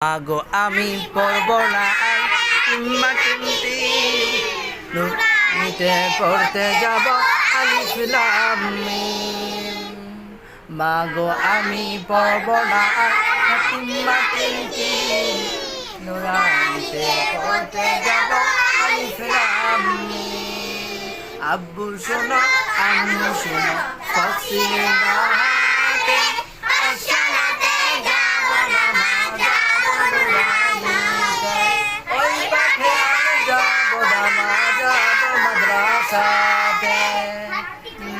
আগো আমি পড়ব না আর মাটিতে নুরানিতে পড়তে যাব আলিফ লাম মিম। মাগো আমি পড়ব না আর মাটিতে নুরানিতে পড়তে যাব আলিফ লাম মিম। আব্বু শোনো আম্মু শোনো ফসিলে দাহাতে আসসালাতে যাব না মাদ্রাসাতে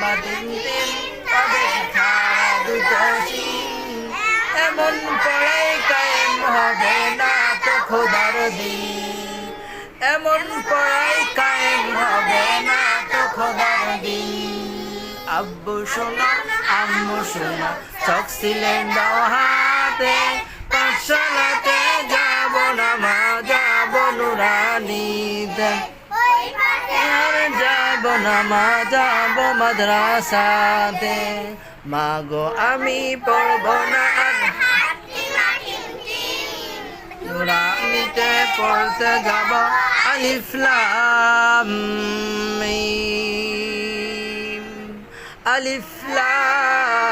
মাদিনতে তাদের খাড়া দুটো শিং। এমন পড়াই কায়েম হবে না তো খোদার দিন, এমন পড়াই কায়েম হবে না তো খোদার দিন। আব্বু শোনো আম্মু শোনো চোখ ছিলেন দাও হাতে পাঠশালাতে যাব না মা যাব নুরানিতে যাব না মা যাব মাদ্রাসাতে। মাগো আমি পড়ব না আর নুরানিতে পড়তে যাব আলিফ লাম মিম। আলিফ লাম